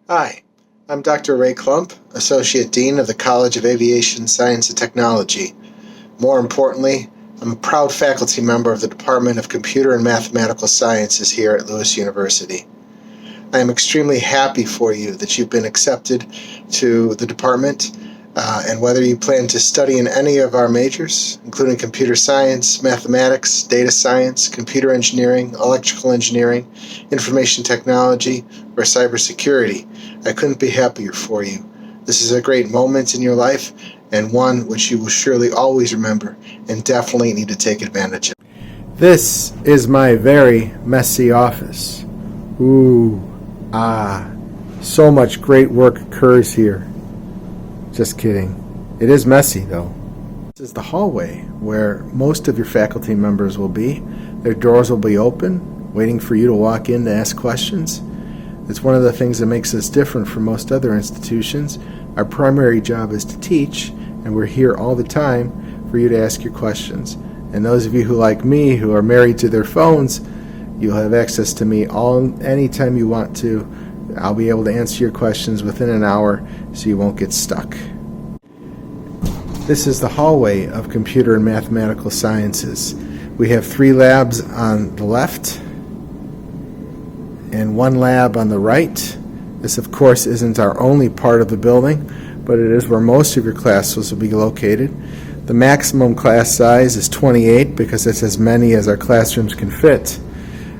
Hi, I'm Dr. Ray Klump, Associate Dean of the College of Aviation Science and Technology. More importantly, I'm a proud faculty member of the Department of Computer and Mathematical Sciences here at Lewis University. I am extremely happy for you that you've been accepted to the department, and whether you plan to study in any of our majors, including computer science, mathematics, data science, computer engineering, electrical engineering, information technology, or cybersecurity, I couldn't be happier for you. This is a great moment in your life, and one which you will surely always remember and definitely need to take advantage of. This is my very messy office. So much great work occurs here. Just kidding. It is messy, though. This is the hallway where most of your faculty members will be. Their doors will be open, waiting for you to walk in to ask questions. It's one of the things that makes us different from most other institutions. Our primary job is to teach, and we're here all the time for you to ask your questions. And those of you who, like me, who are married to their phones, you'll have access to me anytime you want to. I'll be able to answer your questions within an hour so you won't get stuck. This is the hallway of Computer and Mathematical Sciences. We have 3 labs on the left and 1 lab on the right. This, of course, isn't our only part of the building, but it is where most of your classes will be located. The maximum class size is 28 because it's as many as our classrooms can fit.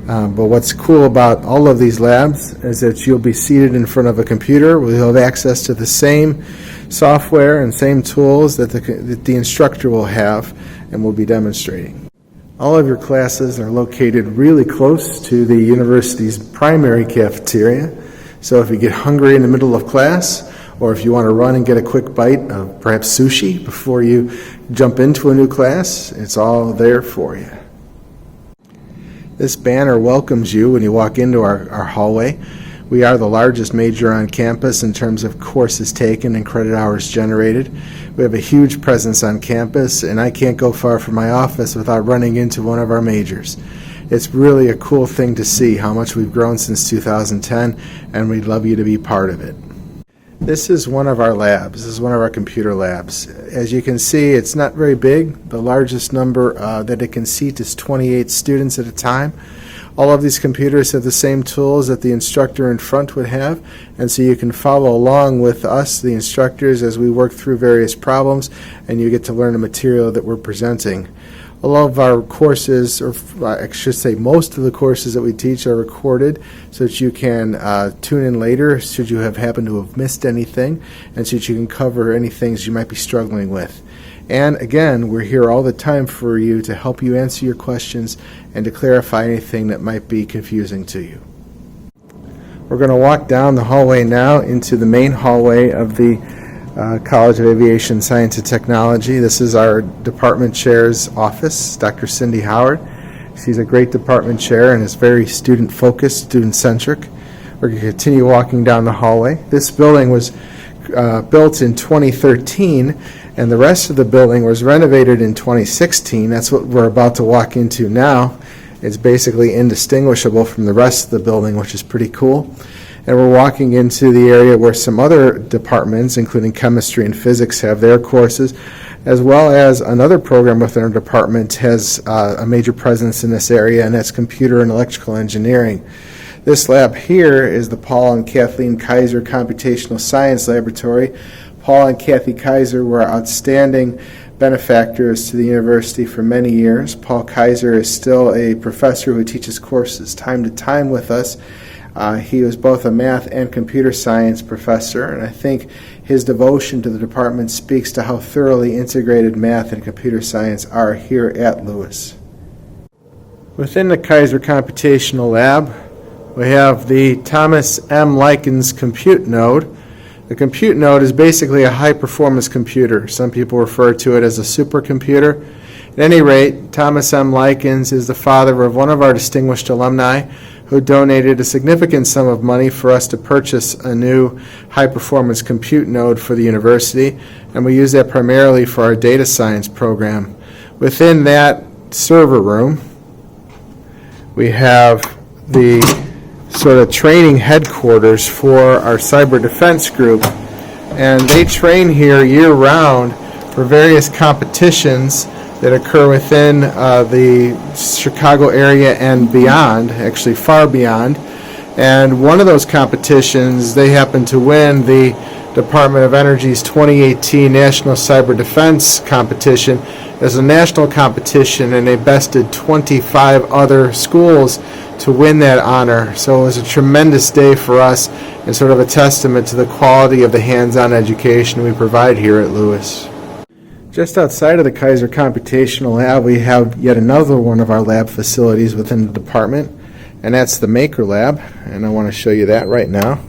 But what's cool about all of these labs is that you'll be seated in front of a computer where you'll have access to the same software and same tools that the instructor will have and will be demonstrating. All of your classes are located really close to the university's primary cafeteria. So if you get hungry in the middle of class, or if you want to run and get a quick bite of perhaps sushi before you jump into a new class, it's all there for you. This banner welcomes you when you walk into our hallway. We are the largest major on campus in terms of courses taken and credit hours generated. We have a huge presence on campus, and I can't go far from my office without running into one of our majors. It's really a cool thing to see how much we've grown since 2010, and we'd love you to be part of it. This is one of our labs. This is one of our computer labs. As you can see, it's not very big. The largest number that it can seat is 28 students at a time. All of these computers have the same tools that the instructor in front would have, and so you can follow along with us, the instructors, as we work through various problems, and you get to learn the material that we're presenting. All of our courses, or I should say most of the courses that we teach, are recorded so that you can tune in later should you have happened to have missed anything, and so that you can cover any things you might be struggling with. And again, we're here all the time for you to help you answer your questions and to clarify anything that might be confusing to you. We're going to walk down the hallway now into the main hallway of the College of Aviation Science and Technology. This is our department chair's office, Dr. Cindy Howard. She's a great department chair and is very student-focused, student-centric. We're going to continue walking down the hallway. This building was built in 2013, and the rest of the building was renovated in 2016. That's what we're about to walk into now. It's basically indistinguishable from the rest of the building, which is pretty cool. And we're walking into the area where some other departments, including chemistry and physics, have their courses, as well as another program within our department has a major presence in this area, and that's computer and electrical engineering. This lab here is the Paul and Kathleen Kaiser Computational Science Laboratory. Paul and Kathy Kaiser were outstanding benefactors to the university for many years. Paul Kaiser is still a professor who teaches courses time to time with us. He was both a math and computer science professor, and I think his devotion to the department speaks to how thoroughly integrated math and computer science are here at Lewis. Within the Kaiser Computational Lab, we have the Thomas M. Likens Compute Node. The Compute Node is basically a high-performance computer. Some people refer to it as a supercomputer. At any rate, Thomas M. Likens is the father of one of our distinguished alumni who donated a significant sum of money for us to purchase a new high-performance compute node for the university, and we use that primarily for our data science program. Within that server room, we have the sort of training headquarters for our cyber defense group, and they train here year-round for various competitions that occur within the Chicago area and beyond, actually far beyond. And one of those competitions, they happened to win the Department of Energy's 2018 National Cyber Defense Competition as a national competition, and they bested 25 other schools to win that honor. So it was a tremendous day for us and sort of a testament to the quality of the hands-on education we provide here at Lewis. Just outside of the Kaiser Computational Lab, we have yet another one of our lab facilities within the department, and that's the Maker Lab, and I want to show you that right now.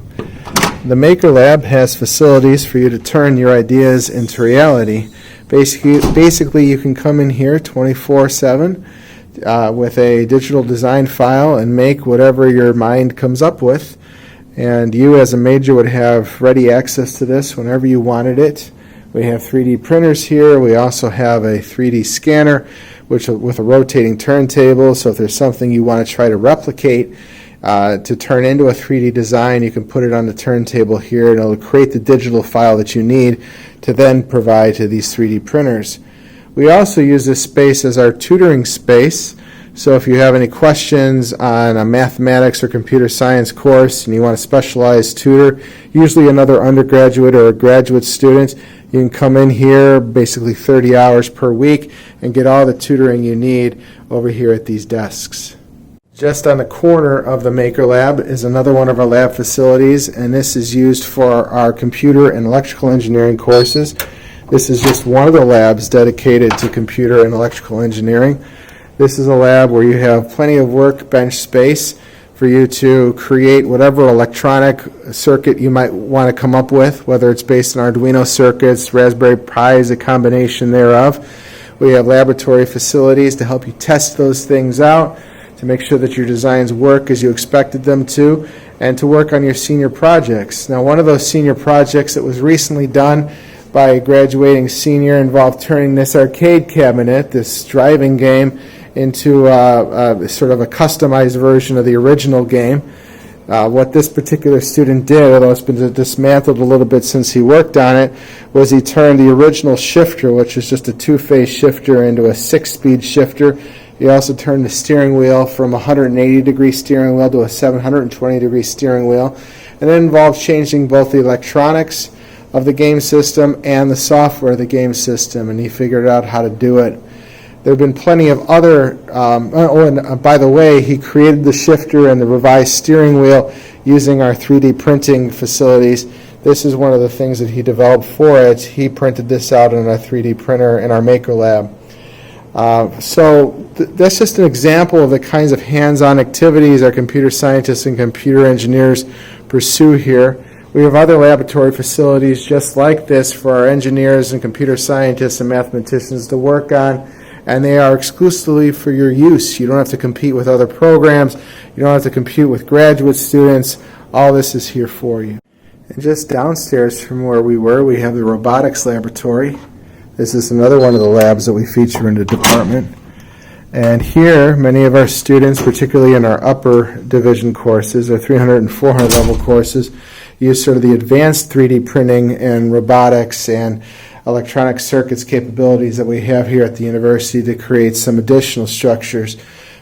The Maker Lab has facilities for you to turn your ideas into reality. Basically, you can come in here 24/7 with a digital design file and make whatever your mind comes up with, and you as a major would have ready access to this whenever you wanted it. We have 3D printers here. We also have a 3D scanner with a rotating turntable, so if there's something you want to try to replicate to turn into a 3D design, you can put it on the turntable here, and it'll create the digital file that you need to then provide to these 3D printers. We also use this space as our tutoring space, so if you have any questions on a mathematics or computer science course and you want a specialized tutor, usually another undergraduate or a graduate student, you can come in here basically 30 hours per week and get all the tutoring you need over here at these desks. Just on the corner of the Maker Lab is another one of our lab facilities, and this is used for our computer and electrical engineering courses. This is just one of the labs dedicated to computer and electrical engineering. This is a lab where you have plenty of workbench space for you to create whatever electronic circuit you might want to come up with, whether it's based on Arduino circuits, Raspberry Pis, a combination thereof. We have laboratory facilities to help you test those things out, to make sure that your designs work as you expected them to, and to work on your senior projects. Now, one of those senior projects that was recently done by a graduating senior involved turning this arcade cabinet, this driving game, into sort of a customized version of the original game. What this particular student did, although it's been dismantled a little bit since he worked on it, was he turned the original shifter, which is just a two-phase shifter, into a 6-speed shifter. He also turned the steering wheel from a 180-degree steering wheel to a 720-degree steering wheel. And it involved changing both the electronics of the game system and the software of the game system, and he figured out how to do it. There have been plenty of other, by the way, he created the shifter and the revised steering wheel using our 3D printing facilities. This is one of the things that he developed for it. He printed this out on a 3D printer in our Maker Lab. That's just an example of the kinds of hands-on activities our computer scientists and computer engineers pursue here. We have other laboratory facilities just like this for our engineers and computer scientists and mathematicians to work on, and they are exclusively for your use. You don't have to compete with other programs. You don't have to compete with graduate students. All this is here for you. And just downstairs from where we were, we have the robotics laboratory. This is another one of the labs that we feature in the department. And here, many of our students, particularly in our upper division courses, our 300 and 400 level courses, use sort of the advanced 3D printing and robotics and electronic circuits capabilities that we have here at the university to create some additional structures.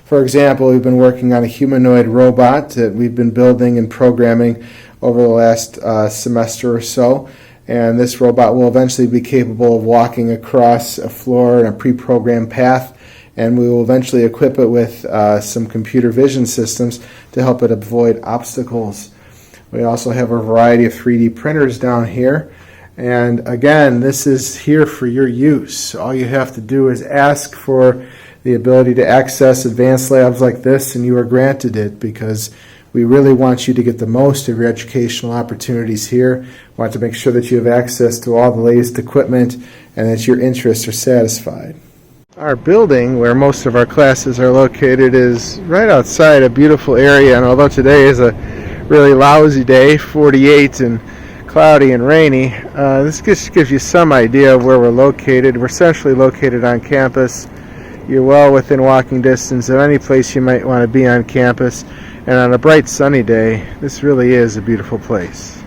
For example, we've been working on a humanoid robot that we've been building and programming over the last semester or so. And this robot will eventually be capable of walking across a floor in a pre-programmed path, and we will eventually equip it with some computer vision systems to help it avoid obstacles. We also have a variety of 3D printers down here, and again, this is here for your use. All you have to do is ask for the ability to access advanced labs like this, and you are granted it, because we really want you to get the most of your educational opportunities here. We want to make sure that you have access to all the latest equipment and that your interests are satisfied. Our building, where most of our classes are located, is right outside a beautiful area, and although today is a really lousy day, 48 and cloudy and rainy, this just gives you some idea of where we're located. We're centrally located on campus. You're well within walking distance of any place you might want to be on campus. And on a bright sunny day, this really is a beautiful place.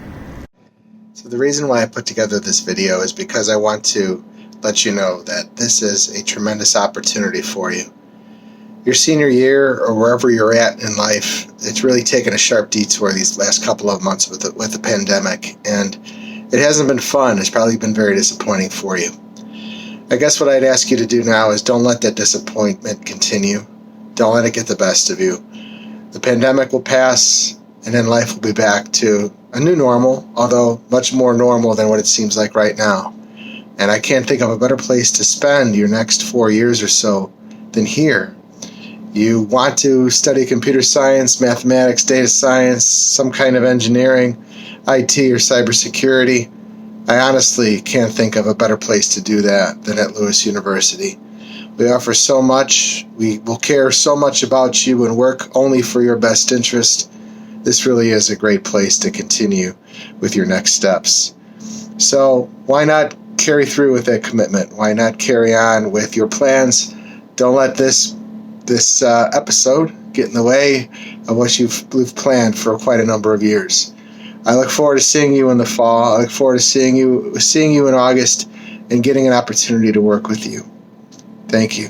So the reason why I put together this video is because I want to let you know that this is a tremendous opportunity for you. Your senior year, or wherever you're at in life, it's really taken a sharp detour these last couple of months with the pandemic, and it hasn't been fun. It's probably been very disappointing for you. I guess what I'd ask you to do now is don't let that disappointment continue. Don't let it get the best of you. The pandemic will pass, and then life will be back to a new normal, although much more normal than what it seems like right now. And I can't think of a better place to spend your next 4 years or so than here. You want to study computer science, mathematics, data science, some kind of engineering, IT, or cybersecurity. I honestly can't think of a better place to do that than at Lewis University. We offer so much, we will care so much about you and work only for your best interest. This really is a great place to continue with your next steps. So why not carry through with that commitment? Why not carry on with your plans? Don't let this episode get in the way of what you've planned for quite a number of years. I look forward to seeing you in the fall. I look forward to seeing you in August and getting an opportunity to work with you. Thank you.